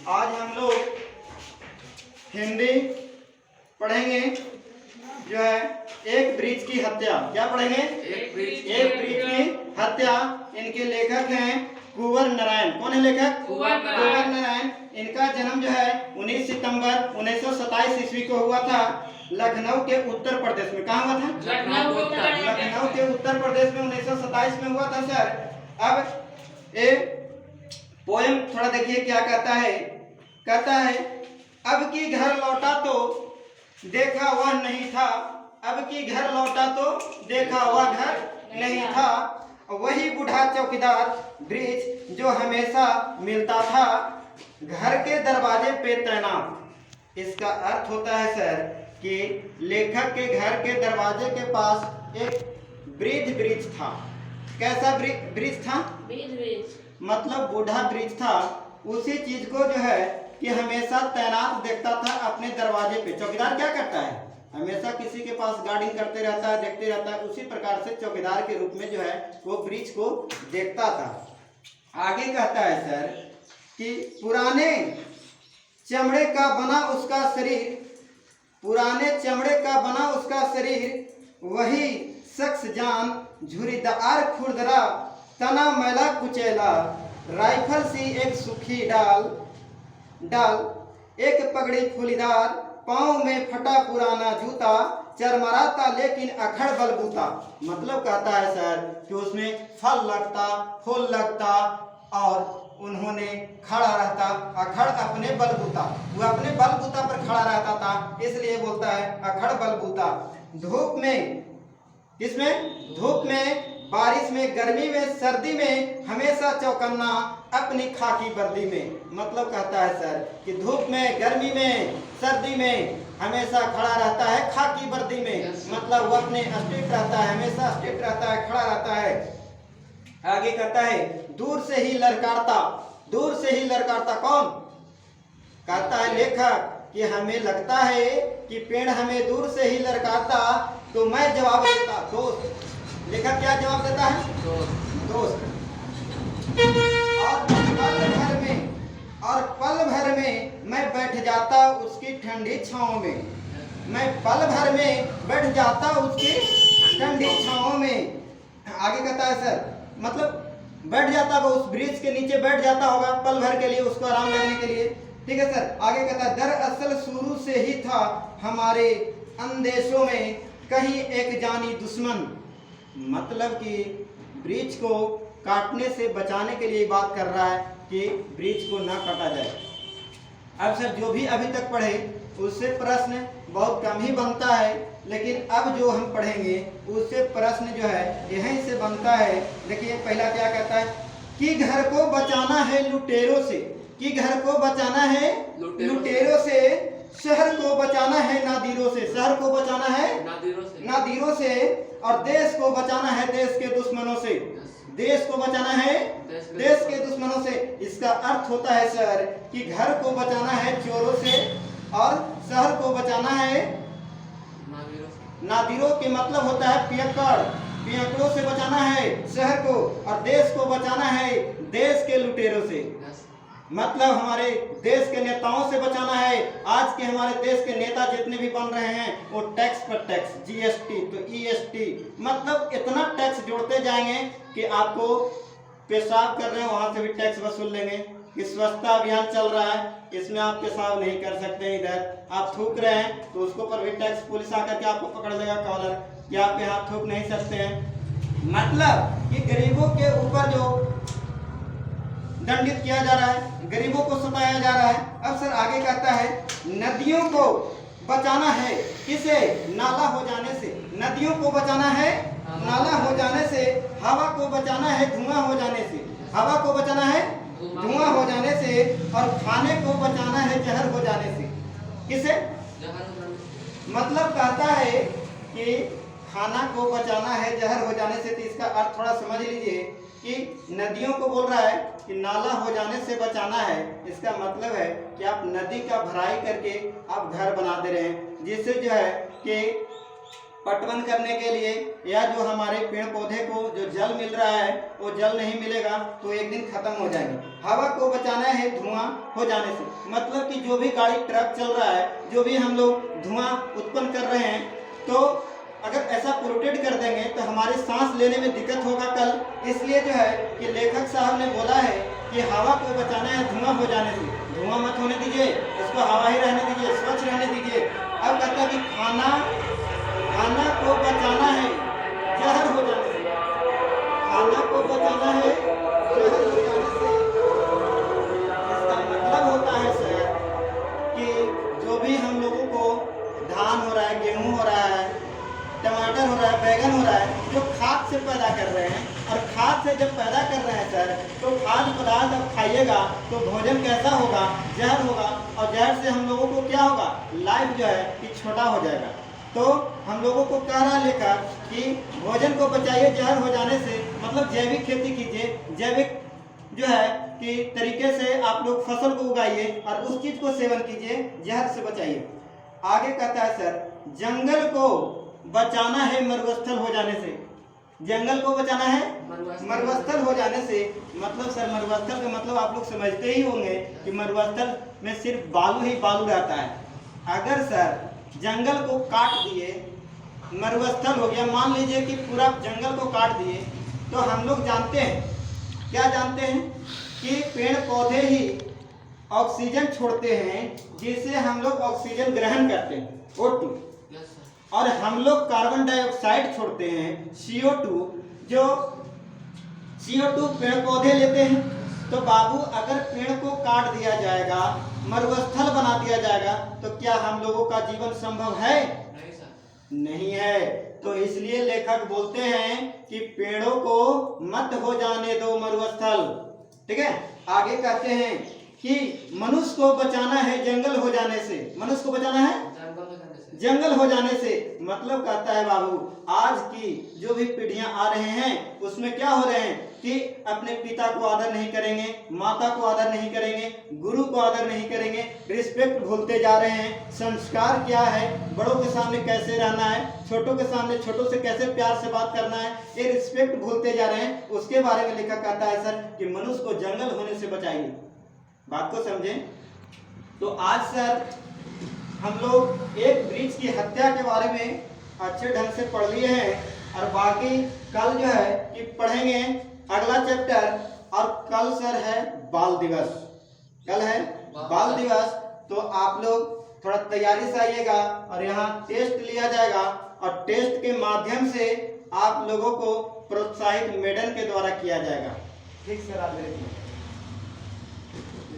आज हम लोग हिंदी पढ़ेंगे जो है एक ब्रीच की हत्या। क्या पढ़ेंगे? एक ब्रीच की हत्या। इनके लेखक हैं कुंवर नारायण। कौन है लेखक? कुंवर नारायण। इनका जन्म जो है 19 सितंबर 1927 ईस्वी को हुआ था लखनऊ के उत्तर प्रदेश में। कहाँ हुआ था? लखनऊ के उत्तर प्रदेश में 1927 में हुआ था सर। अब ये पोएम थोड़ा देखिए क्या कहता है। कहता है अब की घर लौटा तो देखा वह नहीं था, अब की घर लौटा तो देखा वह घर नहीं था, वही बूढ़ा चौकीदार ब्रीच जो हमेशा मिलता था घर के दरवाजे पे तैनात। इसका अर्थ होता है सर कि लेखक के घर के दरवाजे के पास एक ब्रीच था। कैसा ब्रीच था? मतलब बूढ़ा ब्रीच था। उसी चीज को जो है कि हमेशा तैनात देखता था अपने दरवाजे पे। चौकीदार क्या करता है? हमेशा किसी के पास गार्डिंग करते रहता है, देखते रहता है। उसी प्रकार से चौकीदार के रूप में जो है वो ब्रीच को देखता था। आगे कहता है सर कि पुराने चमड़े का बना उसका शरीर, पुराने चमड़े का बना उसका शरीर, वही शख्स जान झुरीदार खुरदरा, तना मैला कुचैला, राइफल सी एक सूखी डाल, एक पगड़ी फूलीदार, पाँव में फटा पुराना जूता, चरमराता लेकिन अखड़ बलबूता। मतलब कहता है सर कि उसमें फल लगता, फूल लगता और उन्होंने खड़ा रहता अखड़ अपने बलबूता। वो अपने बलबूता पर खड़ा रहता था, इसलिए बोलता है अखड़ बलबूता। धूप में, किसमें? धूप में, बारिश में, गर्मी में, सर्दी में हमेशा चौकन्ना अपनी खाकी वर्दी में। मतलब कहता है सर कि धूप में, गर्मी में, सर्दी में हमेशा खड़ा रहता है खाकी वर्दी में। मतलब वो अपने स्ट्रिक्ट रहता है, हमेशा स्ट्रिक्ट रहता है, खड़ा रहता है। आगे कहता है दूर से ही ललकारता, दूर से ही ललकारता। कौन कहता है? लेखक कि हमें लगता है कि पेड़ हमें दूर से ही ललकारता तो मैं जवाब देता दोस्त। लेखक क्या जवाब देता है? दोस्त। और पल भर में मैं बैठ जाता उसकी ठंडी छांव में, मैं पल भर में बैठ जाता उसकी ठंडी छांव में। आगे कहता है सर मतलब बैठ जाता वो उस ब्रिज के नीचे बैठ जाता होगा पल भर के लिए, उसको आराम लगने के लिए। ठीक है सर। आगे कहता है दरअसल शुरू से ही था हमारे अंदेशों में कहीं एक जानी दुश्मन। मतलब कि ब्रिज को काटने से बचाने के लिए बात कर रहा है कि ब्रिज को ना काटा जाए। अब सर जो भी अभी तक पढ़े उससे प्रश्न बहुत कम ही बनता है, लेकिन अब जो हम पढ़ेंगे उससे प्रश्न जो है यहीं से बनता है। देखिए पहला क्या कहता है कि घर को बचाना है लुटेरों से, कि घर को बचाना है लुटेरों से, शहर को बचाना है नादिरों से, शहर को बचाना है नादिरों से, और देश को बचाना है देश के दुश्मनों से, देश को बचाना है देश के दुश्मनों से। इसका अर्थ होता है सर कि घर को बचाना है चोरों से और शहर को बचाना है नादिरों के मतलब होता है पियक्कड़ों से बचाना है शहर को, और देश को बचाना है देश के लुटेरों से। मतलब हमारे देश के नेताओं से बचाना है। आज के हमारे देश के नेता जितने भी बन रहे हैं वो टैक्स पर टैक्स, जीएसटी तो ईएसटी, मतलब इतना टैक्स जोड़ते जाएंगे कि आपको पेशाब कर रहे हैं वहां से भी टैक्स वसूल लेंगे। कि स्वच्छता अभियान चल रहा है, इसमें आप पेशाब नहीं कर सकते, इधर आप थूक रहे हैं तो उसको पर भी टैक्स, पुलिस आकर के आपको पकड़ लेगा कॉलर कि आप यहाँ थूक नहीं सकते हैं। मतलब कि गरीबों के ऊपर जो दंडित किया जा रहा है, गरीबों को सताया जा रहा है। अब सर आगे कहता है नदियों को बचाना है, किसे? नाला हो जाने से। नदियों को बचाना है नाला हो जाने से, हवा को बचाना है धुआं हो जाने से, हवा को बचाना है धुआं हो जाने से, और खाने को बचाना है जहर हो जाने से। किसे? मतलब कहता है कि खाना को बचाना है जहर हो जाने से। तो इसका अर्थ थोड़ा समझ लीजिए कि नदियों को बोल रहा है कि नाला हो जाने से बचाना है। इसका मतलब है कि आप नदी का भराई करके आप घर बना दे रहे हैं, जिससे जो है कि पटवन करने के लिए या जो हमारे पेड़ पौधे को जो जल मिल रहा है वो जल नहीं मिलेगा तो एक दिन खत्म हो जाएगी। हवा को बचाना है धुआं हो जाने से, मतलब कि जो भी गाड़ी ट्रक चल रहा है, जो भी हम लोग धुआं उत्पन्न कर रहे हैं, तो अगर ऐसा पोल्यूटेड कर देंगे तो हमारे सांस लेने में दिक्कत होगा कल। इसलिए जो है कि लेखक साहब ने बोला है कि हवा को बचाना है धुआं हो जाने से। धुआं मत होने दीजिए, उसको हवा ही रहने दीजिए, स्वच्छ रहने दीजिए। अब कहता है कि खाना को बचाना है जहर हो जाने से, खाना को बचाना है जहर हो जाने से। इसका मतलब होता है सर कि जो भी हम लोगों को धान हो रहा है, गेहूं हो रहा है, टमाटर हो रहा है, बैगन हो रहा है, जो खाद से पैदा कर रहे हैं, और खाद से जब पैदा कर रहे हैं सर, तो खाद्य पदार्थ अब खाइएगा तो भोजन कैसा होगा? जहर होगा। और जहर से हम लोगों को क्या होगा? लाइफ जो है कि छोटा हो जाएगा। तो हम लोगों को कह रहा लेखक कि भोजन को बचाइए जहर हो जाने से, मतलब जैविक खेती कीजिए, जैविक जो है कि तरीके से आप लोग फसल को उगाइए और उस चीज को सेवन कीजिए, जहर से बचाइए। आगे कहता है सर जंगल को बचाना है मरुस्थल हो जाने से। जंगल को बचाना है मरुस्थल हो जाने से, मतलब सर मरुस्थल का मतलब आप लोग समझते ही होंगे कि मरुस्थल में सिर्फ बालू ही बालू रहता है। अगर सर जंगल को काट दिए, मरुस्थल हो गया, मान लीजिए कि पूरा जंगल को काट दिए, तो हम लोग जानते हैं, क्या जानते हैं कि पेड़ पौधे ही ऑक्सीजन छोड़ते हैं, जिससे हम लोग ऑक्सीजन ग्रहण करते हैं, O2, और हम लोग कार्बन डाइऑक्साइड छोड़ते हैं, CO2। जो CO2 पेड़ पौधे लेते हैं। तो बाबू अगर पेड़ को काट दिया जाएगा, मरुस्थल बना दिया जाएगा, तो क्या हम लोगों का जीवन संभव है? नहीं है। तो इसलिए लेखक बोलते हैं कि पेड़ों को मत हो जाने दो मरुस्थल। ठीक है, आगे कहते हैं कि मनुष्य को बचाना है जंगल हो जाने से। मनुष्य को बचाना है जंगल हो जाने से, मतलब कहता है बाबू आज की जो भी पीढ़ियां आ रहे हैं उसमें क्या हो रहे हैं कि अपने पिता को आदर नहीं करेंगे, माता को आदर नहीं करेंगे, गुरु को आदर नहीं करेंगे, रिस्पेक्ट भूलते जा रहे हैं। संस्कार क्या है, बड़ों के सामने कैसे रहना है, छोटों के सामने छोटों से कैसे प्यार से बात करना है, ये रिस्पेक्ट भूलते जा रहे हैं। उसके बारे में लिखा कहता है सर कि मनुष्य को जंगल होने से बचाइए। बात को समझें। तो आज सर हम लोग एक वृक्ष की हत्या के बारे में अच्छे ढंग से पढ़ लिए हैं, और बाकी कल जो है कि पढ़ेंगे अगला चैप्टर। और कल सर है बाल दिवस, कल है बाल दिवस। तो आप लोग थोड़ा तैयारी से आइएगा, और यहाँ टेस्ट लिया जाएगा, और टेस्ट के माध्यम से आप लोगों को प्रोत्साहित मेडल के द्वारा किया जाएगा। ठीक सर, आप